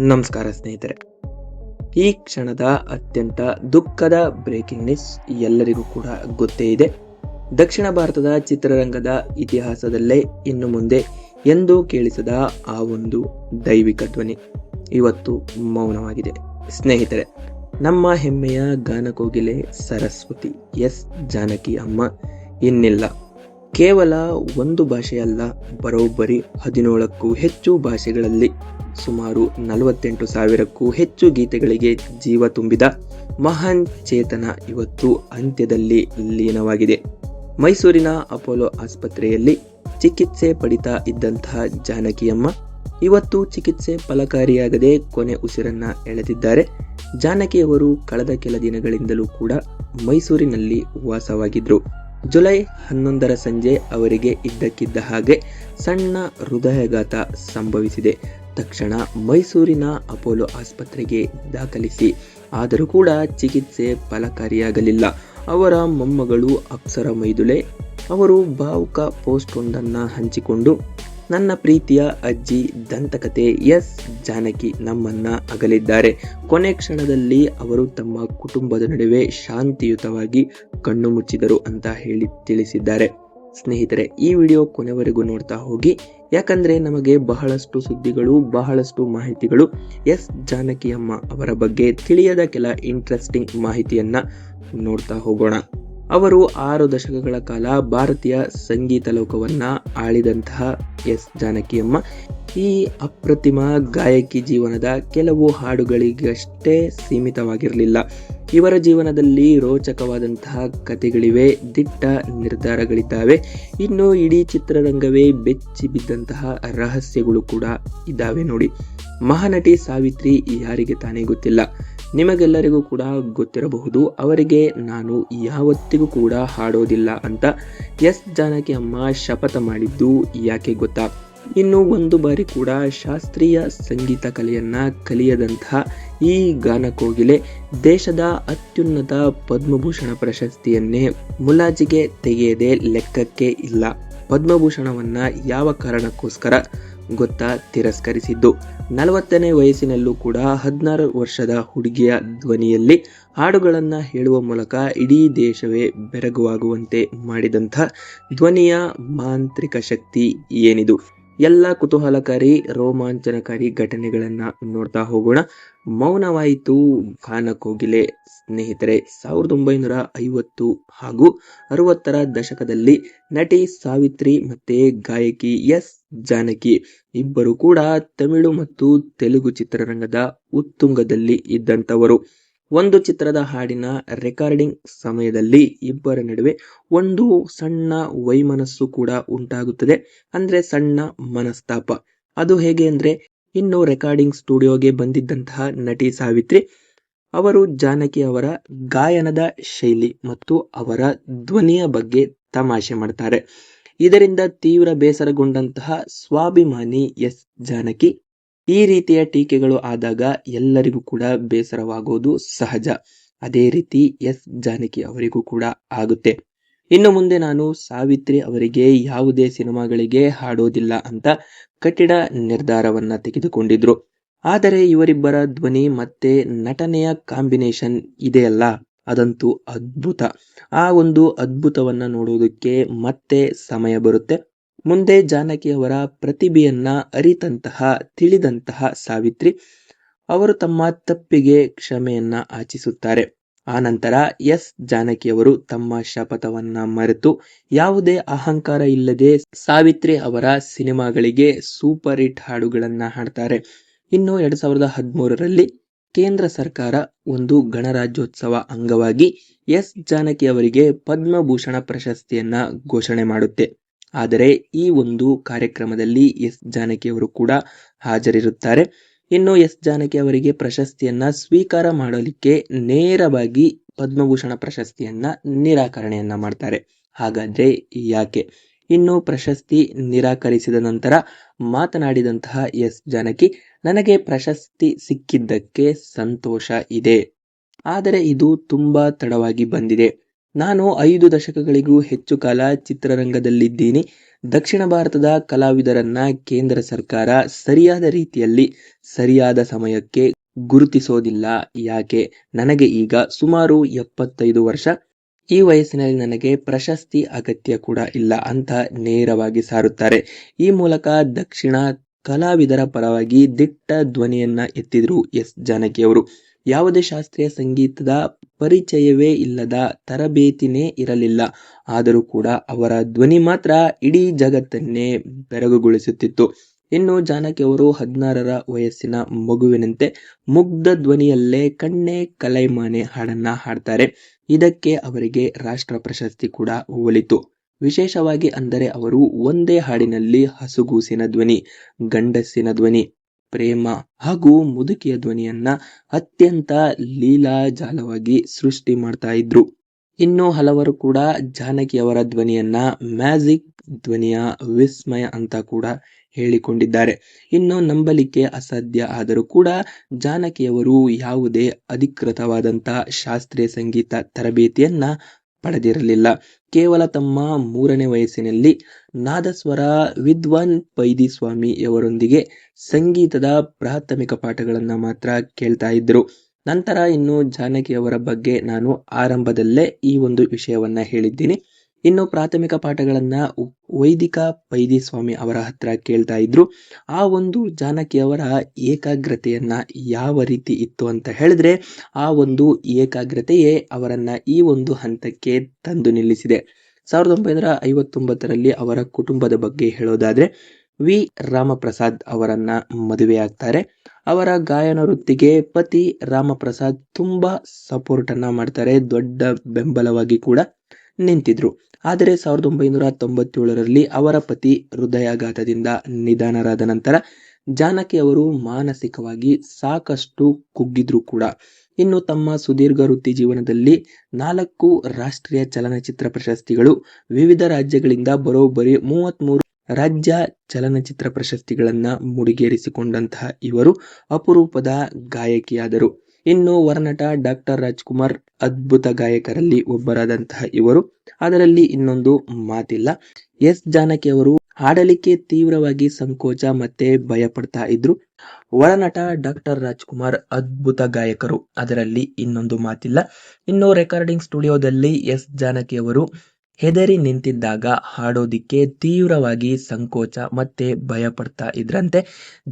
ನಮಸ್ಕಾರ ಸ್ನೇಹಿತರೆ. ಈ ಕ್ಷಣದ ಅತ್ಯಂತ ದುಃಖದ ಬ್ರೇಕಿಂಗ್ ನ್ಯೂಸ್ ಎಲ್ಲರಿಗೂ ಕೂಡ ಗೊತ್ತೇ ಇದೆ. ದಕ್ಷಿಣ ಭಾರತದ ಚಿತ್ರರಂಗದ ಇತಿಹಾಸದಲ್ಲೇ ಇನ್ನು ಮುಂದೆ ಎಂದೂ ಕೇಳಿಸದ ಆ ಒಂದು ದೈವಿಕ ಧ್ವನಿ ಇವತ್ತು ಮೌನವಾಗಿದೆ. ಸ್ನೇಹಿತರೆ, ನಮ್ಮ ಹೆಮ್ಮೆಯ ಗಾನಕೋಗಿಲೆ ಸರಸ್ವತಿ ಎಸ್ ಜಾನಕಿ ಅಮ್ಮ ಇನ್ನಿಲ್ಲ. ಕೇವಲ ಒಂದು ಭಾಷೆಯಲ್ಲ, ಬರೋಬ್ಬರಿ 17ಕ್ಕೂ ಹೆಚ್ಚು ಭಾಷೆಗಳಲ್ಲಿ ಸುಮಾರು 48,000ಕ್ಕೂ ಹೆಚ್ಚು ಗೀತೆಗಳಿಗೆ ಜೀವ ತುಂಬಿದ ಮಹಾನ್ ಚೇತನ ಇವತ್ತು ಅಂತ್ಯದಲ್ಲಿ ಲೀನವಾಗಿದೆ. ಮೈಸೂರಿನ ಅಪೋಲೋ ಆಸ್ಪತ್ರೆಯಲ್ಲಿ ಚಿಕಿತ್ಸೆ ಪಡಿತಾ ಇದ್ದಂತಹ ಜಾನಕಿಯಮ್ಮ ಇವತ್ತು ಚಿಕಿತ್ಸೆ ಫಲಕಾರಿಯಾಗದೆ ಕೊನೆ ಉಸಿರನ್ನ ಎಳೆದಿದ್ದಾರೆ. ಜಾನಕಿಯವರು ಕಳೆದ ಕೆಲ ದಿನಗಳಿಂದಲೂ ಕೂಡ ಮೈಸೂರಿನಲ್ಲಿ ವಾಸವಾಗಿದ್ರು. ಜುಲೈ 11ರ ಸಂಜೆ ಅವರಿಗೆ ಇದ್ದಕ್ಕಿದ್ದ ಹಾಗೆ ಸಣ್ಣ ಹೃದಯಾಘಾತ ಸಂಭವಿಸಿದೆ. ತಕ್ಷಣ ಮೈಸೂರಿನ ಅಪೋಲೋ ಆಸ್ಪತ್ರೆಗೆ ದಾಖಲಿಸಿ ಆದರೂ ಕೂಡ ಚಿಕಿತ್ಸೆ ಫಲಕಾರಿಯಾಗಲಿಲ್ಲ. ಅವರ ಮೊಮ್ಮಗಳು ಅಪ್ಸರ ಮೈದುಳೆ ಅವರು ಭಾವುಕ ಪೋಸ್ಟ್ ಒಂದನ್ನು ಹಂಚಿಕೊಂಡು, ನನ್ನ ಪ್ರೀತಿಯ ಅಜ್ಜಿ ದಂತಕತೆ ಎಸ್ ಜಾನಕಿ ನಮ್ಮನ್ನ ಅಗಲಿದ್ದಾರೆ. ಕೊನೆ ಕ್ಷಣದಲ್ಲಿ ಅವರು ತಮ್ಮ ಕುಟುಂಬದ ನಡುವೆ ಶಾಂತಿಯುತವಾಗಿ ಕಣ್ಣು ಮುಚ್ಚಿದರು ಅಂತ ಹೇಳಿ ತಿಳಿಸಿದ್ದಾರೆ. ಸ್ನೇಹಿತರೆ, ಈ ವಿಡಿಯೋ ಕೊನೆವರೆಗೂ ನೋಡ್ತಾ ಹೋಗಿ, ಯಾಕಂದ್ರೆ ನಮಗೆ ಬಹಳಷ್ಟು ಸುದ್ದಿಗಳು, ಬಹಳಷ್ಟು ಮಾಹಿತಿಗಳು ಎಸ್ ಜಾನಕಿಯಮ್ಮ ಅವರ ಬಗ್ಗೆ ತಿಳಿಯದ ಕೆಲ ಇಂಟ್ರೆಸ್ಟಿಂಗ್ ಮಾಹಿತಿಯನ್ನ ನೋಡ್ತಾ ಹೋಗೋಣ. ಅವರು 6 ದಶಕಗಳ ಕಾಲ ಭಾರತೀಯ ಸಂಗೀತ ಲೋಕವನ್ನ ಆಳಿದಂತಹ ಎಸ್ ಜಾನಕಿಯಮ್ಮ ಈ ಅಪ್ರತಿಮ ಗಾಯಕಿ ಜೀವನದ ಕೆಲವು ಹಾಡುಗಳಿಗಷ್ಟೇ ಸೀಮಿತವಾಗಿರಲಿಲ್ಲ. ಇವರ ಜೀವನದಲ್ಲಿ ರೋಚಕವಾದಂತಹ ಕಥೆಗಳಿವೆ, ದಿಟ್ಟ ನಿರ್ಧಾರಗಳಿದ್ದಾವೆ. ಇನ್ನು ಇಡೀ ಚಿತ್ರರಂಗವೇ ಬೆಚ್ಚಿ ಬಿದ್ದಂತಹ ರಹಸ್ಯಗಳು ಕೂಡ ಇದ್ದಾವೆ ನೋಡಿ. ಮಹಾನಟಿ ಸಾವಿತ್ರಿ ಯಾರಿಗೆ ತಾನೇ ಗೊತ್ತಿಲ್ಲ, ನಿಮಗೆಲ್ಲರಿಗೂ ಕೂಡ ಗೊತ್ತಿರಬಹುದು. ಅವರಿಗೆ ನಾನು ಯಾವತ್ತಿಗೂ ಕೂಡ ಹಾಡೋದಿಲ್ಲ ಅಂತ ಎಸ್ ಜಾನಕಿ ಅಮ್ಮ ಶಪಥ ಮಾಡಿದ್ದು ಯಾಕೆ ಗೊತ್ತಾ? ಇನ್ನು ಒಂದು ಬಾರಿ ಕೂಡ ಶಾಸ್ತ್ರೀಯ ಸಂಗೀತ ಕಲೆಯನ್ನ ಕಲಿಯದಂತಹ ಈ ಗಾನಕೋಗಿಲೆ ದೇಶದ ಅತ್ಯುನ್ನತ ಪದ್ಮಭೂಷಣ ಪ್ರಶಸ್ತಿಯನ್ನೇ ಮುಲಾಜಿಗೆ ತೆಗೆಯದೆ ಲೆಕ್ಕಕ್ಕೆ ಇಲ್ಲ. ಪದ್ಮಭೂಷಣವನ್ನ ಯಾವ ಕಾರಣಕ್ಕೋಸ್ಕರ ಗೊತ್ತಾ ತಿರಸ್ಕರಿಸಿದ್ದು? 40ನೇ ವಯಸ್ಸಿನಲ್ಲೂ ಕೂಡ 16 ವರ್ಷದ ಹುಡುಗಿಯ ಧ್ವನಿಯಲ್ಲಿ ಹಾಡುಗಳನ್ನ ಹೇಳುವ ಮೂಲಕ ಇಡೀ ದೇಶವೇ ಬೆರಗುವಾಗುವಂತೆ ಮಾಡಿದಂಥ ಧ್ವನಿಯ ಮಾಂತ್ರಿಕ ಶಕ್ತಿ ಏನಿದು? ಎಲ್ಲ ಕುತೂಹಲಕಾರಿ ರೋಮಾಂಚನಕಾರಿ ಘಟನೆಗಳನ್ನ ನೋಡ್ತಾ ಹೋಗೋಣ. ಮೌನವಾಯಿತು ಗಾನಕೋಗಿಲೆ. ಸ್ನೇಹಿತರೆ, 1950 ಹಾಗೂ 60ರ ದಶಕದಲ್ಲಿ ನಟಿ ಸಾವಿತ್ರಿ ಮತ್ತೆ ಗಾಯಕಿ ಎಸ್ ಜಾನಕಿ ಇಬ್ಬರು ಕೂಡ ತಮಿಳು ಮತ್ತು ತೆಲುಗು ಚಿತ್ರರಂಗದ ಉತ್ತುಂಗದಲ್ಲಿ ಇದ್ದಂಥವರು. ಒಂದು ಚಿತ್ರದ ಹಾಡಿನ ರೆಕಾರ್ಡಿಂಗ್ ಸಮಯದಲ್ಲಿ ಇಬ್ಬರ ನಡುವೆ ಒಂದು ಸಣ್ಣ ವೈಮನಸ್ಸು ಕೂಡ ಉಂಟಾಗುತ್ತದೆ. ಅಂದ್ರೆ ಸಣ್ಣ ಮನಸ್ತಾಪ. ಅದು ಹೇಗೆ ಅಂದ್ರೆ, ಇನ್ನು ರೆಕಾರ್ಡಿಂಗ್ ಸ್ಟುಡಿಯೋಗೆ ಬಂದಿದ್ದಂತಹ ನಟಿ ಸಾವಿತ್ರಿ ಅವರು ಜಾನಕಿ ಅವರ ಗಾಯನದ ಶೈಲಿ ಮತ್ತು ಅವರ ಧ್ವನಿಯ ಬಗ್ಗೆ ತಮಾಷೆ ಮಾಡ್ತಾರೆ. ಇದರಿಂದ ತೀವ್ರ ಬೇಸರಗೊಂಡಂತಹ ಸ್ವಾಭಿಮಾನಿ ಎಸ್ ಜಾನಕಿ ಈ ರೀತಿಯ ಟೀಕೆಗಳು ಆದಾಗ ಎಲ್ಲರಿಗೂ ಕೂಡ ಬೇಸರವಾಗೋದು ಸಹಜ. ಅದೇ ರೀತಿ ಎಸ್ ಜಾನಕಿ ಅವರಿಗೂ ಕೂಡ ಆಗುತ್ತೆ. ಇನ್ನು ಮುಂದೆ ನಾನು ಸಾವಿತ್ರಿ ಅವರಿಗೆ ಯಾವುದೇ ಸಿನಿಮಾಗಳಿಗೆ ಹಾಡೋದಿಲ್ಲ ಅಂತ ಕಠಿಣ ನಿರ್ಧಾರವನ್ನ ತೆಗೆದುಕೊಂಡಿದ್ರು. ಆದರೆ ಇವರಿಬ್ಬರ ಧ್ವನಿ ಮತ್ತೆ ನಟನೆಯ ಕಾಂಬಿನೇಷನ್ ಇದೆಯಲ್ಲ, ಅದಂತೂ ಅದ್ಭುತ. ಆ ಒಂದು ಅದ್ಭುತವನ್ನ ನೋಡೋದಕ್ಕೆ ಮತ್ತೆ ಸಮಯ ಬರುತ್ತೆ. ಮುಂದೆ ಜಾನಕಿ ಅವರ ಪ್ರತಿಭೆಯನ್ನ ಅರಿತಂತಹ ತಿಳಿದಂತಹ ಸಾವಿತ್ರಿ ಅವರು ತಮ್ಮ ತಪ್ಪಿಗೆ ಕ್ಷಮೆಯನ್ನ ಯಾಚಿಸುತ್ತಾರೆ. ಆ ನಂತರ ಎಸ್ ಜಾನಕಿ ಅವರು ತಮ್ಮ ಶಪಥವನ್ನ ಮರೆತು ಯಾವುದೇ ಅಹಂಕಾರ ಇಲ್ಲದೆ ಸಾವಿತ್ರಿ ಅವರ ಸಿನಿಮಾಗಳಿಗೆ ಸೂಪರ್ ಹಿಟ್ ಹಾಡುಗಳನ್ನ ಹಾಡ್ತಾರೆ. ಇನ್ನು 2013ರಲ್ಲಿ ಕೇಂದ್ರ ಸರ್ಕಾರ ಒಂದು ಗಣರಾಜ್ಯೋತ್ಸವ ಅಂಗವಾಗಿ ಎಸ್ ಜಾನಕಿ ಅವರಿಗೆ ಪದ್ಮಭೂಷಣ ಪ್ರಶಸ್ತಿಯನ್ನ ಘೋಷಣೆ ಮಾಡುತ್ತೆ. ಆದರೆ ಈ ಒಂದು ಕಾರ್ಯಕ್ರಮದಲ್ಲಿ ಎಸ್ ಜಾನಕಿ ಅವರು ಕೂಡ ಹಾಜರಿರುತ್ತಾರೆ. ಇನ್ನು ಎಸ್ ಜಾನಕಿ ಅವರಿಗೆ ಪ್ರಶಸ್ತಿಯನ್ನ ಸ್ವೀಕಾರ ಮಾಡಲಿಕ್ಕೆ ನೇರವಾಗಿ ಪದ್ಮಭೂಷಣ ಪ್ರಶಸ್ತಿಯನ್ನ ನಿರಾಕರಣೆಯನ್ನ ಮಾಡ್ತಾರೆ. ಹಾಗಾದ್ರೆ ಯಾಕೆ? ಇನ್ನು ಪ್ರಶಸ್ತಿ ನಿರಾಕರಿಸಿದ ನಂತರ ಮಾತನಾಡಿದಂತಹ ಎಸ್ ಜಾನಕಿ, ನನಗೆ ಪ್ರಶಸ್ತಿ ಸಿಕ್ಕಿದ್ದಕ್ಕೆ ಸಂತೋಷ ಇದೆ, ಆದರೆ ಇದು ತುಂಬಾ ತಡವಾಗಿ ಬಂದಿದೆ. ನಾನು 5 ದಶಕಗಳಿಗೂ ಹೆಚ್ಚು ಕಾಲ ಚಿತ್ರರಂಗದಲ್ಲಿದ್ದೀನಿ. ದಕ್ಷಿಣ ಭಾರತದ ಕಲಾವಿದರನ್ನ ಕೇಂದ್ರ ಸರ್ಕಾರ ಸರಿಯಾದ ರೀತಿಯಲ್ಲಿ ಸರಿಯಾದ ಸಮಯಕ್ಕೆ ಗುರುತಿಸೋದಿಲ್ಲ. ಯಾಕೆ? ನನಗೆ ಈಗ ಸುಮಾರು 75 ವರ್ಷ. ಈ ವಯಸ್ಸಿನಲ್ಲಿ ನನಗೆ ಪ್ರಶಸ್ತಿ ಅಗತ್ಯ ಕೂಡ ಇಲ್ಲ ಅಂತ ನೇರವಾಗಿ ಸಾರುತ್ತಾರೆ. ಈ ಮೂಲಕ ದಕ್ಷಿಣ ಕಲಾವಿದರ ಪರವಾಗಿ ದಿಟ್ಟ ಧ್ವನಿಯನ್ನ ಎತ್ತಿದ್ರು ಎಸ್ ಜಾನಕಿ ಅವರು. ಯಾವುದೇ ಶಾಸ್ತ್ರೀಯ ಸಂಗೀತದ ಪರಿಚಯವೇ ಇಲ್ಲದ, ತರಬೇತಿನೇ ಇರಲಿಲ್ಲ. ಆದರೂ ಕೂಡ ಅವರ ಧ್ವನಿ ಮಾತ್ರ ಇಡೀ ಜಗತ್ತನ್ನೇ ಬೆರಗುಗೊಳಿಸುತ್ತಿತ್ತು. ಇನ್ನು ಜಾನಕಿ ಅವರು 16ರ ವಯಸ್ಸಿನ ಮಗುವಿನಂತೆ ಮುಗ್ಧ ಧ್ವನಿಯಲ್ಲೇ ಕಣ್ಣೆ ಕಲೈಮಾನೆ ಹಾಡನ್ನ ಹಾಡ್ತಾರೆ. ಇದಕ್ಕೆ ಅವರಿಗೆ ರಾಷ್ಟ್ರ ಪ್ರಶಸ್ತಿ ಕೂಡ ಒಲಿತು. ವಿಶೇಷವಾಗಿ ಅಂದರೆ ಅವರು ಒಂದೇ ಹಾಡಿನಲ್ಲಿ ಹಸುಗೂಸಿನ ಧ್ವನಿ, ಗಂಡಸಿನ ಧ್ವನಿ, ಪ್ರೇಮ ಹಾಗೂ ಮುದುಕಿಯ ಧ್ವನಿಯನ್ನ ಅತ್ಯಂತ ಲೀಲಾಜಾಲವಾಗಿ ಸೃಷ್ಟಿ ಮಾಡ್ತಾ ಇದ್ರು. ಇನ್ನು ಹಲವರು ಕೂಡ ಜಾನಕಿ ಅವರ ಧ್ವನಿಯನ್ನ ಮ್ಯಾಜಿಕ್ ಧ್ವನಿಯ ವಿಸ್ಮಯ ಅಂತ ಕೂಡ ಹೇಳಿಕೊಂಡಿದ್ದಾರೆ. ಇನ್ನು ನಂಬಲಿಕ್ಕೆ ಅಸಾಧ್ಯ ಆದರೂ ಕೂಡ ಜಾನಕಿಯವರು ಯಾವುದೇ ಅಧಿಕೃತವಾದಂಥ ಶಾಸ್ತ್ರೀಯ ಸಂಗೀತ ತರಬೇತಿಯನ್ನ ಪಡೆದಿರಲಿಲ್ಲ. ಕೇವಲ ತಮ್ಮ 3ನೇ ವಯಸ್ಸಿನಲ್ಲಿ ನಾದಸ್ವರ ವಿದ್ವಾನ್ ಪೈದಿಸ್ವಾಮಿಯವರೊಂದಿಗೆ ಸಂಗೀತದ ಪ್ರಾಥಮಿಕ ಪಾಠಗಳನ್ನ ಮಾತ್ರ ಕೇಳ್ತಾ ಇದ್ರು. ನಂತರ ಇನ್ನು ಜಾನಕಿಯವರ ಬಗ್ಗೆ ನಾನು ಆರಂಭದಲ್ಲೇ ಈ ಒಂದು ವಿಷಯವನ್ನ ಹೇಳಿದ್ದೀನಿ. ಇನ್ನು ಪ್ರಾಥಮಿಕ ಪಾಠಗಳನ್ನ ವೈದಿಕ ಪೈದಿಸ್ವಾಮಿ ಅವರ ಹತ್ರ ಕೇಳ್ತಾ ಇದ್ರು. ಆ ಒಂದು ಜಾನಕಿಯವರ ಏಕಾಗ್ರತೆಯನ್ನ ಯಾವ ರೀತಿ ಇತ್ತು ಅಂತ ಹೇಳಿದ್ರೆ, ಆ ಒಂದು ಏಕಾಗ್ರತೆಯೇ ಅವರನ್ನ ಈ ಒಂದು ಹಂತಕ್ಕೆ ತಂದು ನಿಲ್ಲಿಸಿದೆ. 1959ರಲ್ಲಿ ಅವರ ಕುಟುಂಬದ ಬಗ್ಗೆ ಹೇಳೋದಾದ್ರೆ, ವಿ ರಾಮಪ್ರಸಾದ್ ಅವರನ್ನ ಮದುವೆಯಾಗ್ತಾರೆ. ಅವರ ಗಾಯನ ವೃತ್ತಿಗೆ ಪತಿ ರಾಮಪ್ರಸಾದ್ ತುಂಬಾ ಸಪೋರ್ಟ್ ಅನ್ನ ಮಾಡ್ತಾರೆ, ದೊಡ್ಡ ಬೆಂಬಲವಾಗಿ ಕೂಡ ನಿಂತಿದ್ರು. ಆದರೆ 1997ರಲ್ಲಿ ಅವರ ಪತಿ ಹೃದಯಾಘಾತದಿಂದ ನಿಧನರಾದ ನಂತರ ಜಾನಕಿ ಅವರು ಮಾನಸಿಕವಾಗಿ ಸಾಕಷ್ಟು ಕುಗ್ಗಿದ್ರು ಕೂಡ. ಇನ್ನು ತಮ್ಮ ಸುದೀರ್ಘ ವೃತ್ತಿ ಜೀವನದಲ್ಲಿ 4 ರಾಷ್ಟ್ರೀಯ ಚಲನಚಿತ್ರ ಪ್ರಶಸ್ತಿಗಳು, ವಿವಿಧ ರಾಜ್ಯಗಳಿಂದ ಬರೋಬ್ಬರಿ 33 ರಾಜ್ಯ ಚಲನಚಿತ್ರ ಪ್ರಶಸ್ತಿಗಳನ್ನ ಮುಡಿಗೇರಿಸಿಕೊಂಡಂತಹ ಇವರು ಅಪರೂಪದ ಗಾಯಕಿಯಾದರು. ಇನ್ನು ವರನಟ ಡಾಕ್ಟರ್ ರಾಜ್ಕುಮಾರ್ ಅದ್ಭುತ ಗಾಯಕರಲ್ಲಿ ಒಬ್ಬರಾದಂತಹ ಇವರು. ಅದರಲ್ಲಿ ಇನ್ನೊಂದು ಮಾತಿಲ್ಲ. ಎಸ್ ಜಾನಕಿ ಅವರು ಹಾಡಲಿಕ್ಕೆ ತೀವ್ರವಾಗಿ ಸಂಕೋಚ ಮತ್ತೆ ಭಯ ಪಡ್ತಾ ಇದ್ರು. ಒಳನಟ ಡಾಕ್ಟರ್ ರಾಜ್ಕುಮಾರ್ ಅದ್ಭುತ ಗಾಯಕರು, ಅದರಲ್ಲಿ ಇನ್ನೊಂದು ಮಾತಿಲ್ಲ. ಇನ್ನು ರೆಕಾರ್ಡಿಂಗ್ ಸ್ಟುಡಿಯೋದಲ್ಲಿ ಎಸ್ ಜಾನಕಿ ಅವರು ಹೆದರಿ ನಿಂತಿದ್ದಾಗ ಹಾಡೋದಿಕ್ಕೆ ತೀವ್ರವಾಗಿ ಸಂಕೋಚ ಮತ್ತೆ ಭಯ ಪಡ್ತಾ ಇದ್ರಂತೆ.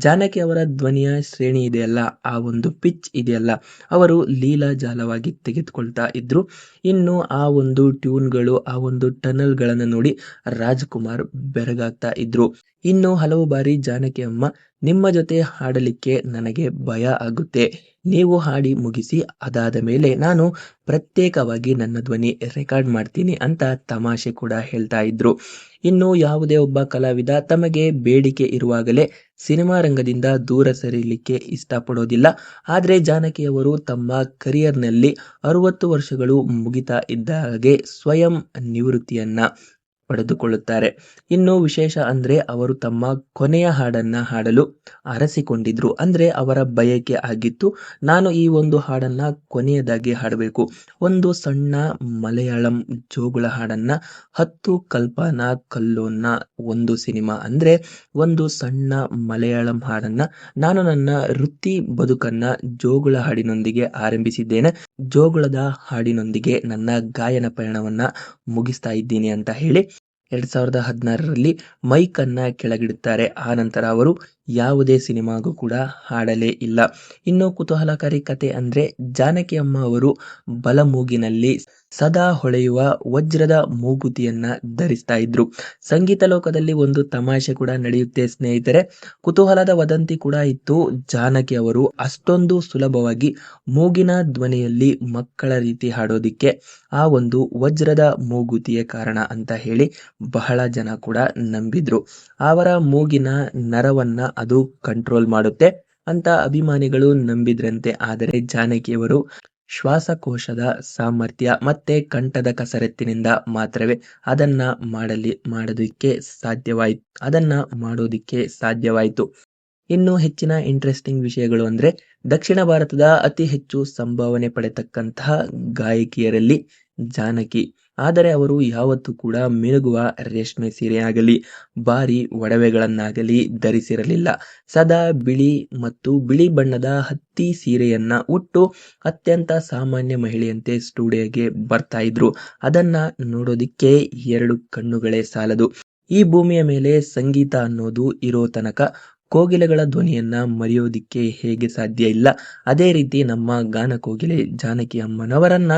ಜಾನಕಿ ಅವರ ಧ್ವನಿಯ ಶ್ರೇಣಿ ಇದೆಯಲ್ಲ, ಆ ಒಂದು ಪಿಚ್ ಇದೆಯಲ್ಲ, ಅವರು ಲೀಲಾಜಾಲವಾಗಿ ತೆಗೆದುಕೊಳ್ತಾ ಇದ್ರು. ಇನ್ನು ಆ ಒಂದು ಟ್ಯೂನ್ಗಳು, ಆ ಒಂದು ಟನಲ್ಗಳನ್ನು ನೋಡಿ ರಾಜ್ಕುಮಾರ್ ಬೆರಗಾಗ್ತಾ ಇದ್ರು. ಇನ್ನು ಹಲವು ಬಾರಿ ಜಾನಕಿ ಅಮ್ಮ, ನಿಮ್ಮ ಜೊತೆ ಹಾಡಲಿಕ್ಕೆ ನನಗೆ ಭಯ ಆಗುತ್ತೆ, ನೀವು ಹಾಡಿ ಮುಗಿಸಿ, ಅದಾದ ಮೇಲೆ ನಾನು ಪ್ರತ್ಯೇಕವಾಗಿ ನನ್ನ ಧ್ವನಿ ರೆಕಾರ್ಡ್ ಮಾಡ್ತೀನಿ ಅಂತ ತಮಾಷೆ ಕೂಡ ಹೇಳ್ತಾ ಇದ್ರು. ಇನ್ನು ಯಾವುದೇ ಒಬ್ಬ ಕಲಾವಿದ ತಮಗೆ ಬೇಡಿಕೆ ಇರುವಾಗಲೇ ಸಿನಿಮಾ ರಂಗದಿಂದ ದೂರ ಸರಿಲಿಕ್ಕೆ ಇಷ್ಟಪಡೋದಿಲ್ಲ. ಆದರೆ ಜಾನಕಿಯವರು ತಮ್ಮ ಕರಿಯರ್ನಲ್ಲಿ 60 ವರ್ಷಗಳು ಮುಗಿತಾ ಇದ್ದ ಹಾಗೆ ಸ್ವಯಂ ನಿವೃತ್ತಿಯನ್ನ ಪಡೆದುಕೊಳ್ಳುತ್ತಾರೆ. ಇನ್ನು ವಿಶೇಷ ಅಂದ್ರೆ ಅವರು ತಮ್ಮ ಕೊನೆಯ ಹಾಡನ್ನ ಹಾಡಲು ಅರಸಿಕೊಂಡಿದ್ರು. ಅಂದ್ರೆ ಅವರ ಬಯಕೆ ಆಗಿತ್ತು, ನಾನು ಈ ಒಂದು ಹಾಡನ್ನ ಕೊನೆಯದಾಗಿ ಹಾಡಬೇಕು. ಒಂದು ಸಣ್ಣ ಮಲಯಾಳಂ ಜೋಗುಳ ಹಾಡನ್ನ 10 ಕಲ್ಪನಾ ಕಲ್ಲೋನ್ನ ಒಂದು ಸಿನಿಮಾ, ಅಂದ್ರೆ ಒಂದು ಸಣ್ಣ ಮಲಯಾಳಂ ಹಾಡನ್ನ ನಾನು ನನ್ನ ವೃತ್ತಿ ಬದುಕನ್ನ ಜೋಗುಳ ಹಾಡಿನೊಂದಿಗೆ ಆರಂಭಿಸಿದ್ದೇನೆ, ಜೋಗುಳದ ಹಾಡಿನೊಂದಿಗೆ ನನ್ನ ಗಾಯನ ಪಯಣವನ್ನ ಮುಗಿಸ್ತಾ ಇದ್ದೀನಿ ಅಂತ ಹೇಳಿ 2016ರಲ್ಲಿ ಮೈಕ್ ಅನ್ನ ಕೆಳಗಿಡುತ್ತಾರೆ. ಆ ನಂತರ ಅವರು ಯಾವುದೇ ಸಿನಿಮಾಗೂ ಕೂಡ ಹಾಡಲೇ ಇಲ್ಲ. ಇನ್ನು ಕುತೂಹಲಕಾರಿ ಕತೆ ಅಂದ್ರೆ, ಜಾನಕಿ ಅಮ್ಮ ಅವರು ಬಲಮೂಗಿನಲ್ಲಿ ಸದಾ ಹೊಳೆಯುವ ವಜ್ರದ ಮೂಗುತಿಯನ್ನ ಧರಿಸ್ತಾ ಇದ್ರು. ಸಂಗೀತ ಲೋಕದಲ್ಲಿ ಒಂದು ತಮಾಷೆ ಕೂಡ ನಡೆಯುತ್ತೆ ಸ್ನೇಹಿತರೆ. ಕುತೂಹಲದ ವದಂತಿ ಕೂಡ ಇತ್ತು, ಜಾನಕಿ ಅವರು ಅಷ್ಟೊಂದು ಸುಲಭವಾಗಿ ಮೂಗಿನ ಧ್ವನಿಯಲ್ಲಿ ಮಕ್ಕಳ ರೀತಿ ಹಾಡೋದಿಕ್ಕೆ ಆ ಒಂದು ವಜ್ರದ ಮೂಗುತಿಯೇ ಕಾರಣ ಅಂತ ಹೇಳಿ ಬಹಳ ಜನ ಕೂಡ ನಂಬಿದ್ರು. ಅವರ ಮೂಗಿನ ನರವನ್ನ ಅದು ಕಂಟ್ರೋಲ್ ಮಾಡುತ್ತೆ ಅಂತ ಅಭಿಮಾನಿಗಳು ನಂಬಿದ್ರಂತೆ. ಆದರೆ ಜಾನಕಿಯವರು ಶ್ವಾಸಕೋಶದ ಸಾಮರ್ಥ್ಯ ಮತ್ತೆ ಕಂಠದ ಕಸರತ್ತಿನಿಂದ ಮಾತ್ರವೇ ಅದನ್ನ ಮಾಡೋದಿಕ್ಕೆ ಸಾಧ್ಯವಾಯಿತು. ಇನ್ನು ಹೆಚ್ಚಿನ ಇಂಟ್ರೆಸ್ಟಿಂಗ್ ವಿಷಯಗಳು ಅಂದ್ರೆ, ದಕ್ಷಿಣ ಭಾರತದ ಅತಿ ಹೆಚ್ಚು ಸಂಭಾವನೆ ಪಡೆತಕ್ಕಂತಹ ಗಾಯಕಿಯರಲ್ಲಿ ಜಾನಕಿ ಆದರೆ ಅವರು ಯಾವತ್ತೂ ಕೂಡ ಮಿನುಗುವ ರೇಷ್ಮೆ ಸೀರೆ ಆಗಲಿ ಭಾರಿ ಒಡವೆಗಳನ್ನಾಗಲಿ ಧರಿಸಿರಲಿಲ್ಲ. ಸದಾ ಬಿಳಿ ಮತ್ತು ಬಿಳಿ ಬಣ್ಣದ ಹತ್ತಿ ಸೀರೆಯನ್ನ ಉಟ್ಟು ಅತ್ಯಂತ ಸಾಮಾನ್ಯ ಮಹಿಳೆಯಂತೆ ಸ್ಟುಡಿಯೋಗೆ ಬರ್ತಾ ಇದ್ರು. ಅದನ್ನ ನೋಡೋದಿಕ್ಕೆ 2 ಕಣ್ಣುಗಳೇ ಸಾಲದು. ಈ ಭೂಮಿಯ ಮೇಲೆ ಸಂಗೀತ ಅನ್ನೋದು ಇರೋ ತನಕ ಕೋಗಿಲೆಗಳ ಧ್ವನಿಯನ್ನ ಮರೆಯೋದಿಕ್ಕೆ ಹೇಗೆ ಸಾಧ್ಯ ಇಲ್ಲ, ಅದೇ ರೀತಿ ನಮ್ಮ ಗಾನ ಕೋಗಿಲೆ ಜಾನಕಿ ಅಮ್ಮನವರನ್ನ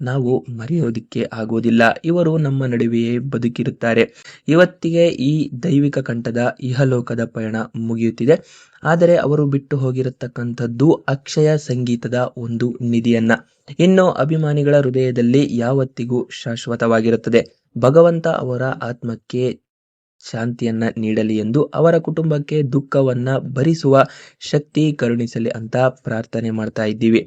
ನಾವು ಮರೆಯೋದಿಕ್ಕೆ ಆಗೋದಿಲ್ಲ. ಇವರು ನಮ್ಮ ನಡುವೆಯೇ ಬದುಕಿರುತ್ತಾರೆ. ಇವತ್ತಿಗೆ ಈ ದೈವಿಕ ಕಂಠದ ಇಹಲೋಕದ ಪಯಣ ಮುಗಿಯುತ್ತಿದೆ. ಆದರೆ ಅವರು ಬಿಟ್ಟು ಹೋಗಿರತಕ್ಕಂಥದ್ದು ಅಕ್ಷಯ ಸಂಗೀತದ ಒಂದು ನಿಧಿಯನ್ನ. ಇನ್ನು ಅಭಿಮಾನಿಗಳ ಹೃದಯದಲ್ಲಿ ಯಾವತ್ತಿಗೂ ಶಾಶ್ವತವಾಗಿರುತ್ತದೆ. ಭಗವಂತ ಅವರ ಆತ್ಮಕ್ಕೆ ಶಾಂತಿಯನ್ನ ನೀಡಲಿ ಎಂದು, ಅವರ ಕುಟುಂಬಕ್ಕೆ ದುಃಖವನ್ನ ಭರಿಸುವ ಶಕ್ತಿ ಕರುಣಿಸಲಿ ಅಂತ ಪ್ರಾರ್ಥನೆ ಮಾಡ್ತಾ ಇದ್ದೀವಿ.